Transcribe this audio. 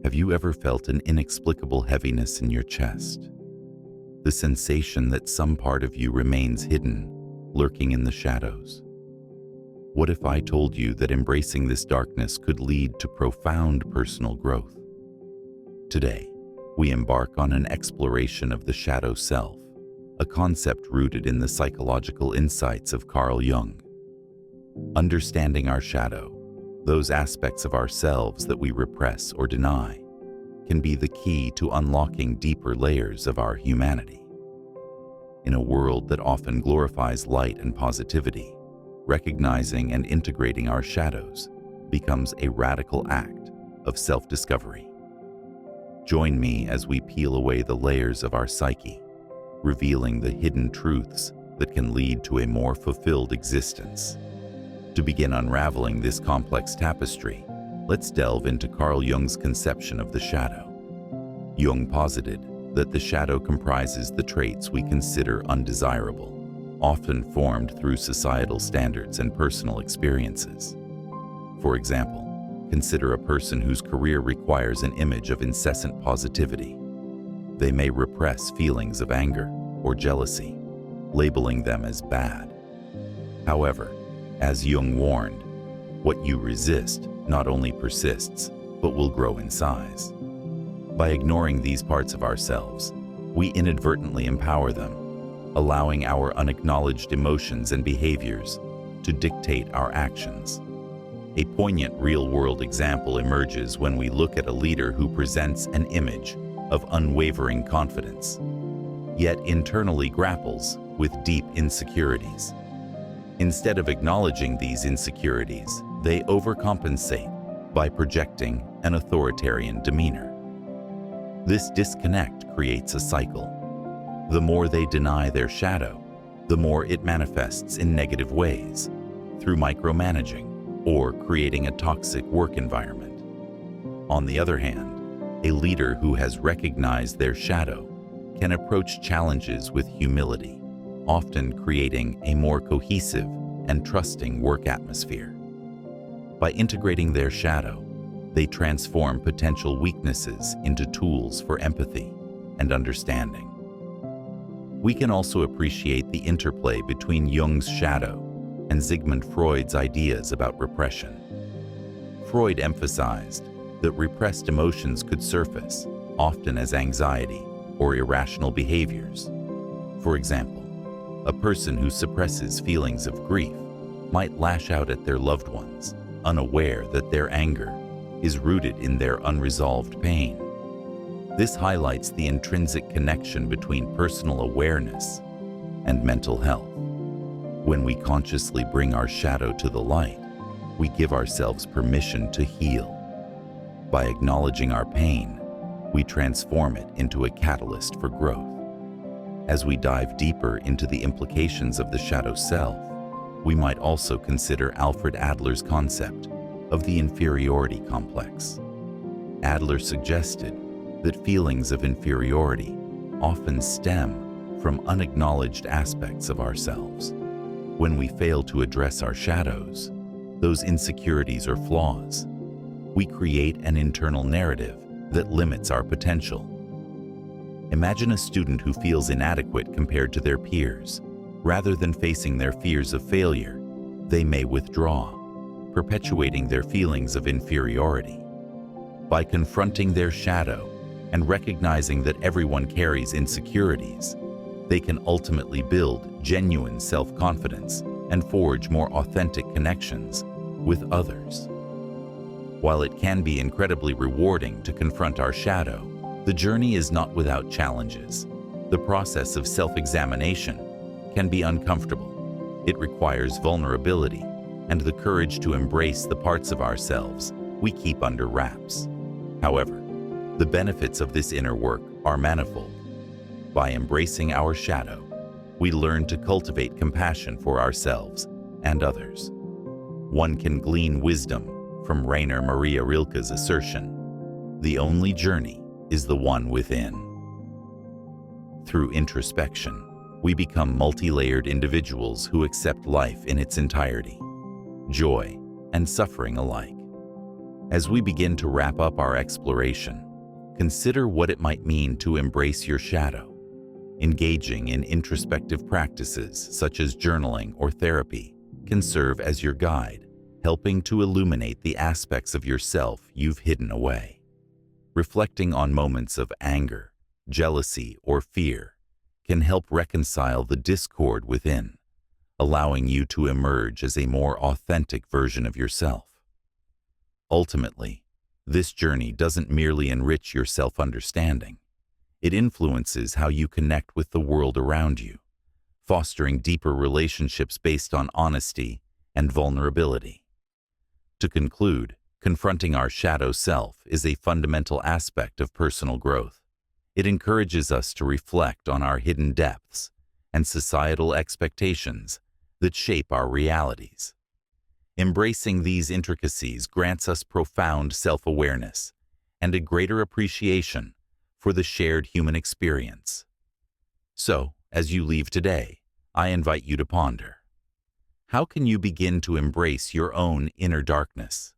Have you ever felt an inexplicable heaviness in your chest? The sensation that some part of you remains hidden, lurking in the shadows. What if I told you that embracing this darkness could lead to profound personal growth? Today, we embark on an exploration of the shadow self, a concept rooted in the psychological insights of Carl Jung. Understanding our shadow, those aspects of ourselves that we repress or deny, can be the key to unlocking deeper layers of our humanity. In a world that often glorifies light and positivity, recognizing and integrating our shadows becomes a radical act of self-discovery. Join me as we peel away the layers of our psyche, revealing the hidden truths that can lead to a more fulfilled existence. To begin unraveling this complex tapestry, let's delve into Carl Jung's conception of the shadow. Jung posited that the shadow comprises the traits we consider undesirable, often formed through societal standards and personal experiences. For example, consider a person whose career requires an image of incessant positivity. They may repress feelings of anger or jealousy, labeling them as bad. However, as Jung warned, what you resist not only persists, but will grow in size. By ignoring these parts of ourselves, we inadvertently empower them, allowing our unacknowledged emotions and behaviors to dictate our actions. A poignant real-world example emerges when we look at a leader who presents an image of unwavering confidence, yet internally grapples with deep insecurities. Instead of acknowledging these insecurities, they overcompensate by projecting an authoritarian demeanor. This disconnect creates a cycle. The more they deny their shadow, the more it manifests in negative ways, through micromanaging or creating a toxic work environment. On the other hand, a leader who has recognized their shadow can approach challenges with humility, often creating a more cohesive and trusting work atmosphere. By integrating their shadow, they transform potential weaknesses into tools for empathy and understanding. We can also appreciate the interplay between Jung's shadow and Sigmund Freud's ideas about repression. Freud emphasized that repressed emotions could surface, often as anxiety or irrational behaviors. For example, a person who suppresses feelings of grief might lash out at their loved ones, unaware that their anger is rooted in their unresolved pain. This highlights the intrinsic connection between personal awareness and mental health. When we consciously bring our shadow to the light, we give ourselves permission to heal. By acknowledging our pain, we transform it into a catalyst for growth. As we dive deeper into the implications of the shadow self, we might also consider Alfred Adler's concept of the inferiority complex. Adler suggested that feelings of inferiority often stem from unacknowledged aspects of ourselves. When we fail to address our shadows, those insecurities or flaws, we create an internal narrative that limits our potential. Imagine a student who feels inadequate compared to their peers. Rather than facing their fears of failure, they may withdraw, perpetuating their feelings of inferiority. By confronting their shadow and recognizing that everyone carries insecurities, they can ultimately build genuine self-confidence and forge more authentic connections with others. While it can be incredibly rewarding to confront our shadow, the journey is not without challenges. The process of self-examination can be uncomfortable. It requires vulnerability and the courage to embrace the parts of ourselves we keep under wraps. However, the benefits of this inner work are manifold. By embracing our shadow, we learn to cultivate compassion for ourselves and others. One can glean wisdom from Rainer Maria Rilke's assertion, "The only journey is the one within." Through introspection, we become multi-layered individuals who accept life in its entirety, joy and suffering alike. As we begin to wrap up our exploration, consider what it might mean to embrace your shadow. Engaging in introspective practices such as journaling or therapy can serve as your guide, helping to illuminate the aspects of yourself you've hidden away. Reflecting on moments of anger, jealousy, or fear can help reconcile the discord within, allowing you to emerge as a more authentic version of yourself. Ultimately, this journey doesn't merely enrich your self-understanding. It influences how you connect with the world around you, fostering deeper relationships based on honesty and vulnerability. To conclude, confronting our shadow self is a fundamental aspect of personal growth. It encourages us to reflect on our hidden depths and societal expectations that shape our realities. Embracing these intricacies grants us profound self-awareness and a greater appreciation for the shared human experience. So, as you leave today, I invite you to ponder. How can you begin to embrace your own inner darkness?